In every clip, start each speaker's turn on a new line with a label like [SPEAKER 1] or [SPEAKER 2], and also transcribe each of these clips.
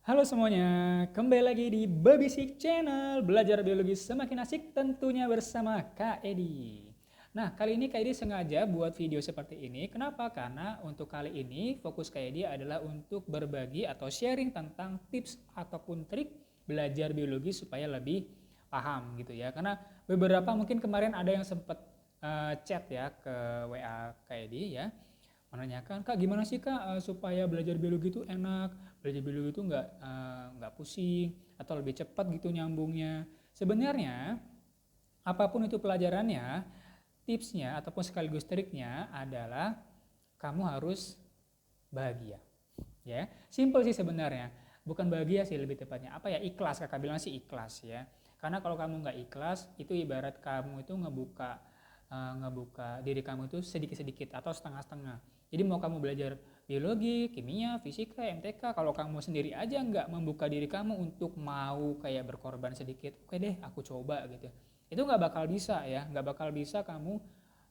[SPEAKER 1] Halo semuanya, kembali lagi di Babysik Channel. Belajar biologi semakin asik tentunya bersama Kak Edi. Nah, kali ini Kak Edi sengaja buat video seperti ini. Kenapa? Karena untuk kali ini fokus Kak Edi adalah untuk berbagi atau sharing tentang tips ataupun trik belajar biologi supaya lebih paham gitu ya. Karena beberapa mungkin kemarin ada yang sempat chat ya ke WA Kak Edi ya, menanyakan, Kak gimana sih Kak supaya belajar biologi itu enak, belajar biologi itu nggak pusing atau lebih cepat gitu nyambungnya. Sebenarnya apapun itu pelajarannya, tipsnya ataupun sekaligus triknya adalah kamu harus bahagia. Ya, simple sih sebenarnya. Bukan bahagia sih lebih tepatnya. Apa ya, ikhlas, kakak bilang sih ikhlas ya. Karena kalau kamu nggak ikhlas, itu ibarat kamu itu ngebuka diri kamu itu sedikit-sedikit atau setengah-setengah. Jadi mau kamu belajar biologi, kimia, fisika, MTK, kalau kamu sendiri aja nggak membuka diri kamu untuk mau kayak berkorban sedikit, oke deh aku coba gitu. Itu nggak bakal bisa ya, nggak bakal bisa kamu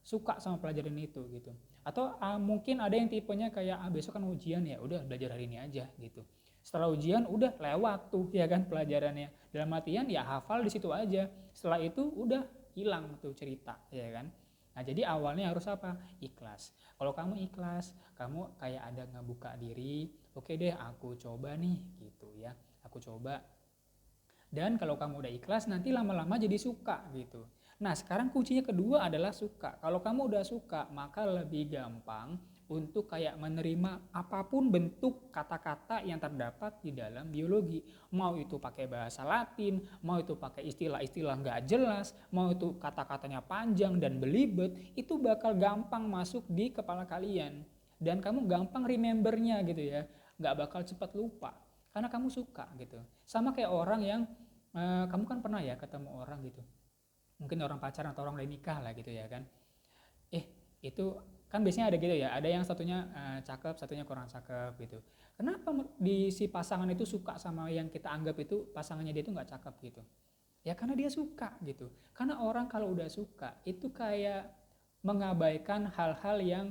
[SPEAKER 1] suka sama pelajaran itu gitu. Atau mungkin ada yang tipenya kayak besok kan ujian ya, udah belajar hari ini aja gitu. Setelah ujian udah lewat tuh ya kan pelajarannya. Dalam artian ya hafal di situ aja. Setelah itu udah hilang tuh cerita ya kan. Nah, jadi awalnya harus apa? Ikhlas. Kalau kamu ikhlas, kamu kayak ada ngebuka diri, oke deh aku coba nih gitu ya. Aku coba. Dan kalau kamu udah ikhlas, nanti lama-lama jadi suka gitu. Nah, sekarang kuncinya kedua adalah suka. Kalau kamu udah suka, maka lebih gampang untuk kayak menerima apapun bentuk kata-kata yang terdapat di dalam biologi. Mau itu pakai bahasa Latin, mau itu pakai istilah-istilah nggak jelas, mau itu kata-katanya panjang dan belibet, itu bakal gampang masuk di kepala kalian. Dan kamu gampang remembernya gitu ya, nggak bakal cepat lupa. Karena kamu suka gitu. Sama kayak orang yang kamu kan pernah ya ketemu orang gitu, mungkin orang pacaran atau orang udah nikah lah gitu ya kan, eh itu kan biasanya ada gitu ya, ada yang satunya cakep, satunya kurang cakep gitu. Kenapa di si pasangan itu suka sama yang kita anggap itu pasangannya dia itu nggak cakep gitu? Ya karena dia suka gitu. Karena orang kalau udah suka itu kayak mengabaikan hal-hal yang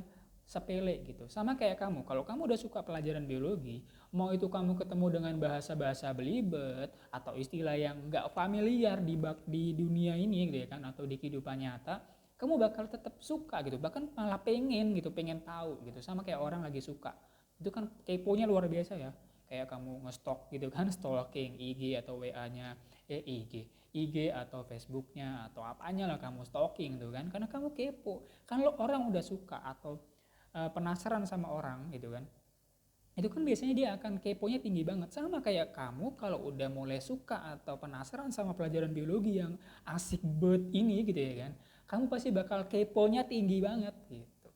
[SPEAKER 1] sepele gitu. Sama kayak kamu, kalau kamu udah suka pelajaran biologi, mau itu kamu ketemu dengan bahasa-bahasa belibet atau istilah yang nggak familiar di dunia ini gitu ya kan, atau di kehidupan nyata, kamu bakal tetap suka gitu, bahkan malah pengen gitu, pengen tahu gitu. Sama kayak orang lagi suka, itu kan keponya luar biasa ya, kayak kamu ngestok gitu kan, stalking IG atau WA-nya, IG atau Facebooknya atau apanya lah kamu stalking tuh kan, karena kamu kepo. Kan lo orang udah suka atau penasaran sama orang gitu kan, itu kan biasanya dia akan keponya tinggi banget. Sama kayak kamu kalau udah mulai suka atau penasaran sama pelajaran biologi yang asik banget ini gitu ya kan, kamu pasti bakal keponya tinggi banget gitu.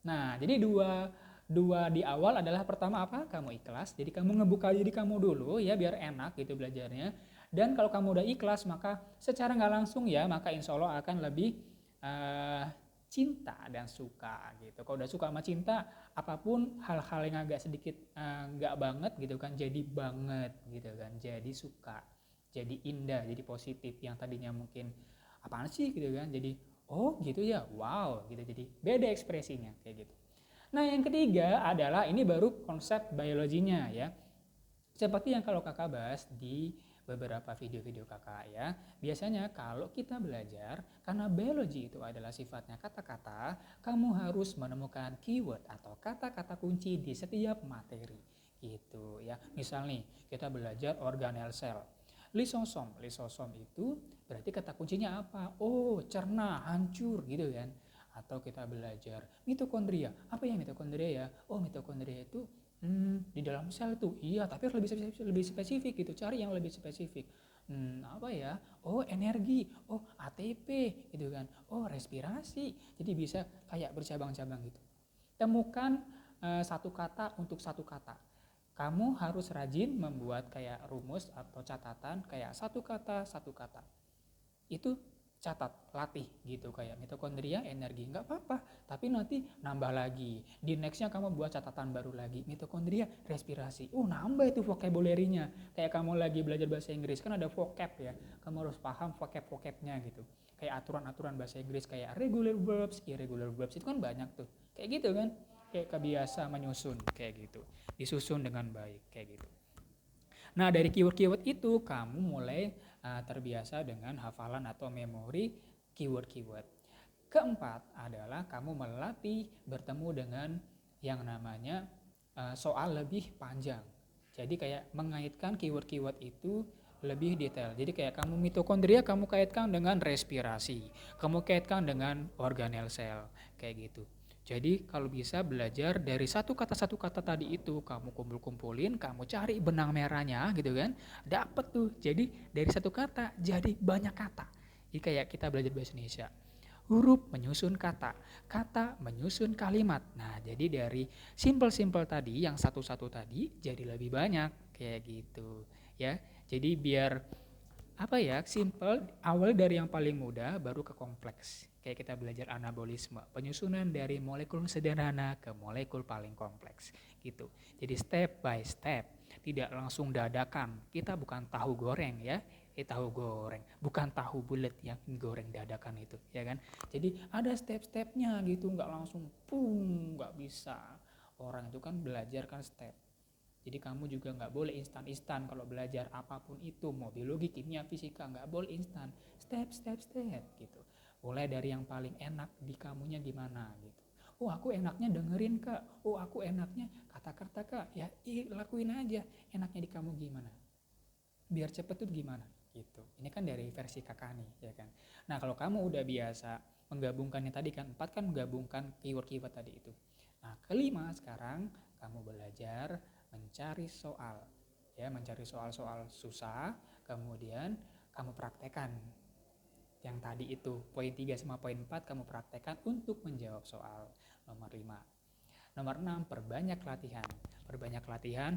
[SPEAKER 1] Nah, jadi dua dua di awal adalah pertama apa? Kamu ikhlas. Jadi kamu ngebuka diri kamu dulu ya biar enak gitu belajarnya. Dan kalau kamu udah ikhlas maka secara nggak langsung ya maka insya Allah akan lebih uh, cinta dan suka gitu. Kalau udah suka sama cinta, apapun hal-hal yang agak sedikit nggak banget gitu kan jadi banget gitu kan. Jadi suka, jadi indah, jadi positif. Yang tadinya mungkin apaan sih gitu kan, jadi oh gitu ya, wow gitu, jadi beda ekspresinya kayak gitu. Nah yang ketiga adalah ini baru konsep biologinya ya, seperti yang kalau kakak bahas di beberapa video-video kakak ya. Biasanya kalau kita belajar, karena biologi itu adalah sifatnya kata-kata, kamu harus menemukan keyword atau kata-kata kunci di setiap materi gitu ya. Misal nih kita belajar organel sel, lisosom itu berarti kata kuncinya apa? Oh cerna, hancur gitu kan. Atau kita belajar mitokondria, apa ya mitokondria ya? Oh mitokondria itu di dalam sel tuh, iya tapi harus lebih spesifik gitu, cari yang lebih spesifik. Apa ya? Oh energi, oh ATP gitu kan, oh respirasi. Jadi bisa kayak bercabang-cabang gitu. Temukan satu kata untuk satu kata. Kamu harus rajin membuat kayak rumus atau catatan kayak satu kata. Itu catat, latih gitu, kayak mitokondria energi nggak apa-apa, tapi nanti nambah lagi di nextnya, kamu buat catatan baru lagi mitokondria respirasi, nambah itu vocabulary-nya. Kayak kamu lagi belajar bahasa Inggris kan ada vocab ya, kamu harus paham vocabnya gitu, kayak aturan-aturan bahasa Inggris kayak regular verbs, irregular verbs, itu kan banyak tuh kayak gitu kan, kayak kebiasa menyusun kayak gitu, disusun dengan baik kayak gitu. Nah, dari keyword-keyword itu kamu mulai terbiasa dengan hafalan atau memori keyword-keyword. Keempat adalah kamu melatih bertemu dengan yang namanya soal lebih panjang. Jadi kayak mengaitkan keyword-keyword itu lebih detail. Jadi kayak kamu mitokondria kamu kaitkan dengan respirasi, kamu kaitkan dengan organel sel, kayak gitu. Jadi kalau bisa belajar dari satu kata tadi itu kamu kumpul-kumpulin, kamu cari benang merahnya gitu kan, dapet tuh. Jadi dari satu kata jadi banyak kata. Jadi kayak kita belajar bahasa Indonesia. Huruf menyusun kata, kata menyusun kalimat. Nah, jadi dari simple-simple tadi yang satu-satu tadi jadi lebih banyak kayak gitu, ya. Jadi biar apa ya, simple, awal dari yang paling mudah baru ke kompleks. Kayak kita belajar anabolisme, penyusunan dari molekul sederhana ke molekul paling kompleks gitu. Jadi step by step, tidak langsung dadakan. Kita bukan tahu goreng ya, tahu goreng, bukan tahu bulat yang goreng dadakan itu, ya kan? Jadi ada step-stepnya gitu, nggak langsung pung, nggak bisa. Orang itu kan belajar kan step. Jadi kamu juga nggak boleh instan-instan kalau belajar apapun itu, mau biologi, kimia, fisika, nggak boleh instan. Step gitu. Mulai dari yang paling enak di kamunya gimana gitu. Oh aku enaknya dengerin kak, oh aku enaknya kata-kata kak, ya lakuin aja. Enaknya di kamu gimana? Biar cepet tuh gimana? Gitu. Ini kan dari versi kakak nih, ya kan. Nah kalau kamu udah biasa menggabungkannya tadi kan, 4 kan menggabungkan keyword-keyword tadi itu. Nah kelima sekarang kamu belajar mencari soal, ya mencari soal-soal susah, kemudian kamu praktekkan yang tadi itu poin 3 sama poin 4 kamu praktekkan untuk menjawab soal. Nomor 5. Nomor 6, perbanyak latihan.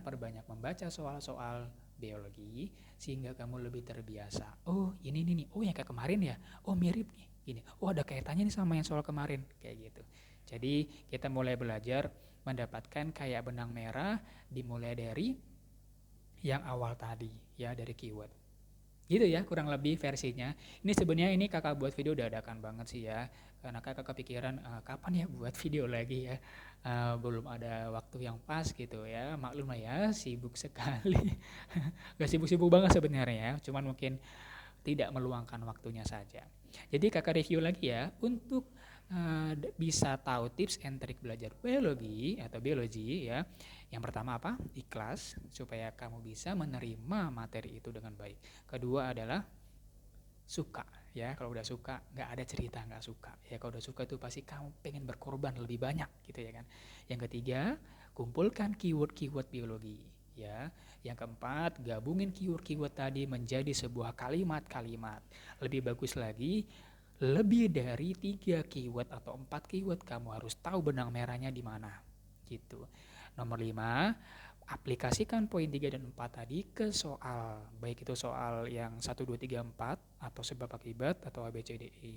[SPEAKER 1] Perbanyak membaca soal-soal biologi sehingga kamu lebih terbiasa. Oh, ini nih. Oh, yang kayak kemarin ya. Oh, mirip nih. Gini. Oh, ada kaitannya nih sama yang soal kemarin. Kayak gitu. Jadi, kita mulai belajar mendapatkan kayak benang merah dimulai dari yang awal tadi, ya, dari keyword. Gitu ya kurang lebih versinya. Ini sebenarnya ini kakak buat video dadakan banget sih ya, karena kakak kepikiran kapan ya buat video lagi ya. Belum ada waktu yang pas gitu ya, maklum lah ya sibuk sekali. Gak sibuk-sibuk banget sebenarnya ya, cuman mungkin tidak meluangkan waktunya saja. Jadi kakak review lagi ya, untuk bisa tahu tips and trik belajar biologi atau biologi ya. Yang pertama apa? Ikhlas, supaya kamu bisa menerima materi itu dengan baik. Kedua adalah suka ya, kalau udah suka nggak ada cerita nggak suka ya, kalau udah suka itu pasti kamu pengen berkorban lebih banyak gitu ya kan. Yang ketiga, kumpulkan keyword-keyword biologi ya. Yang keempat, gabungin keyword-keyword tadi menjadi sebuah kalimat-kalimat. Lebih bagus lagi, lebih dari 3 keyword atau 4 keyword kamu harus tahu benang merahnya di mana gitu. Nomor 5, aplikasikan poin 3 dan 4 tadi ke soal, baik itu soal yang 1, 2, 3, 4 atau sebab akibat atau ABCDE.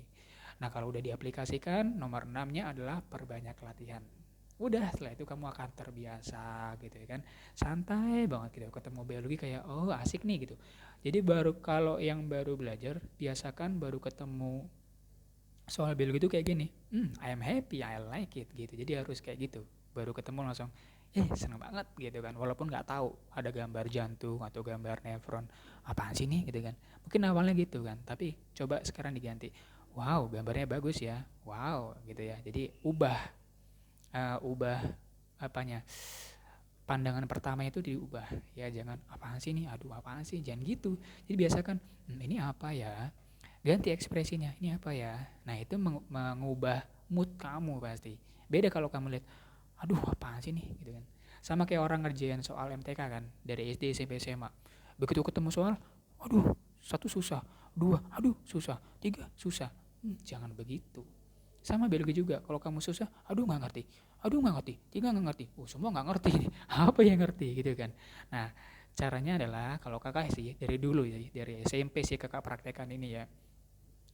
[SPEAKER 1] Nah kalau udah diaplikasikan, nomor 6-nya adalah perbanyak latihan. Udah setelah itu kamu akan terbiasa gitu ya kan, santai banget gitu, ketemu biologi kayak oh asik nih gitu. Jadi baru kalau yang baru belajar, biasakan baru ketemu soal biologi itu kayak gini, I am happy, I like it gitu. Jadi harus kayak gitu, baru ketemu langsung seneng banget gitu kan, walaupun nggak tahu ada gambar jantung atau gambar nefron apaan sih nih gitu kan, mungkin awalnya gitu kan, tapi coba sekarang diganti, wow gambarnya bagus ya, wow gitu ya. Jadi ubah apanya, pandangan pertama itu diubah ya, jangan apaan sih nih, aduh apaan sih, jangan gitu. Jadi biasakan ini apa ya, ganti ekspresinya, ini apa ya. Nah itu mengubah mood kamu pasti. Beda kalau kamu lihat aduh apaan sih nih gitu kan. Sama kayak orang ngerjain soal MTK kan, dari SD SMP SMA, begitu ketemu soal aduh satu susah, dua aduh susah, tiga susah. Jangan begitu. Sama biologi juga, kalau kamu susah aduh nggak ngerti, aduh nggak ngerti, tiga nggak ngerti, semua nggak ngerti nih. Apa yang ngerti gitu kan. Nah caranya adalah kalau kakak sih dari dulu ya, dari SMP sih kakak praktekan ini ya,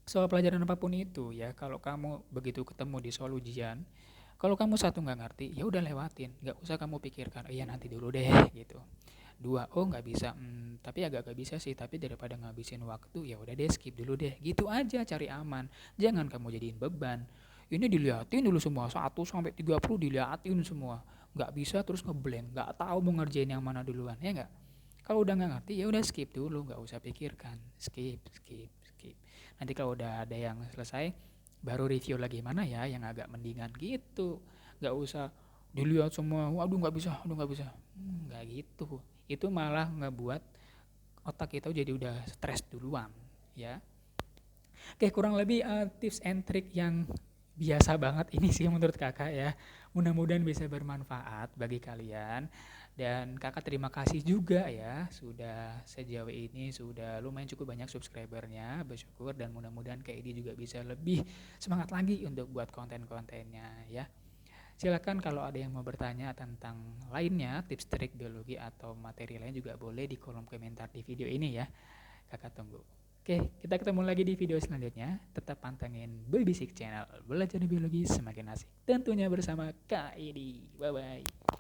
[SPEAKER 1] soal pelajaran apapun itu ya, kalau kamu begitu ketemu di soal ujian, kalau kamu satu nggak ngerti ya udah lewatin, nggak usah kamu pikirkan iya nanti dulu deh gitu. Dua, oh nggak bisa, tapi agak nggak bisa sih, tapi daripada ngabisin waktu ya udah deh skip dulu deh, gitu aja, cari aman. Jangan kamu jadiin beban, ini diliatin dulu semua 1 sampai 30 diliatin semua, nggak bisa terus ngeblank, nggak tahu mau ngerjain yang mana duluan ya nggak. Kalau udah nggak ngerti ya udah skip dulu, nggak usah pikirkan, skip, skip, skip. Nanti kalau udah ada yang selesai, baru review lagi mana ya yang agak mendingan gitu. Nggak usah dilihat semua, waduh nggak bisa, aduh nggak bisa. Nggak gitu. Itu malah ngebuat otak kita jadi udah stres duluan, ya. Oke, kurang lebih tips and trick yang biasa banget ini sih menurut kakak ya. Mudah-mudahan bisa bermanfaat bagi kalian. Dan kakak terima kasih juga ya sudah sejauh ini sudah lumayan cukup banyak subscribernya, bersyukur dan mudah-mudahan kayak ini juga bisa lebih semangat lagi untuk buat konten-kontennya ya. Silakan kalau ada yang mau bertanya tentang lainnya, tips trik biologi atau materi lain juga boleh di kolom komentar di video ini ya. Kakak tunggu. Oke, kita ketemu lagi di video selanjutnya. Tetap pantengin Baby Sick Channel. Belajar biologi semakin asik. Tentunya bersama Kak Edi. Bye-bye.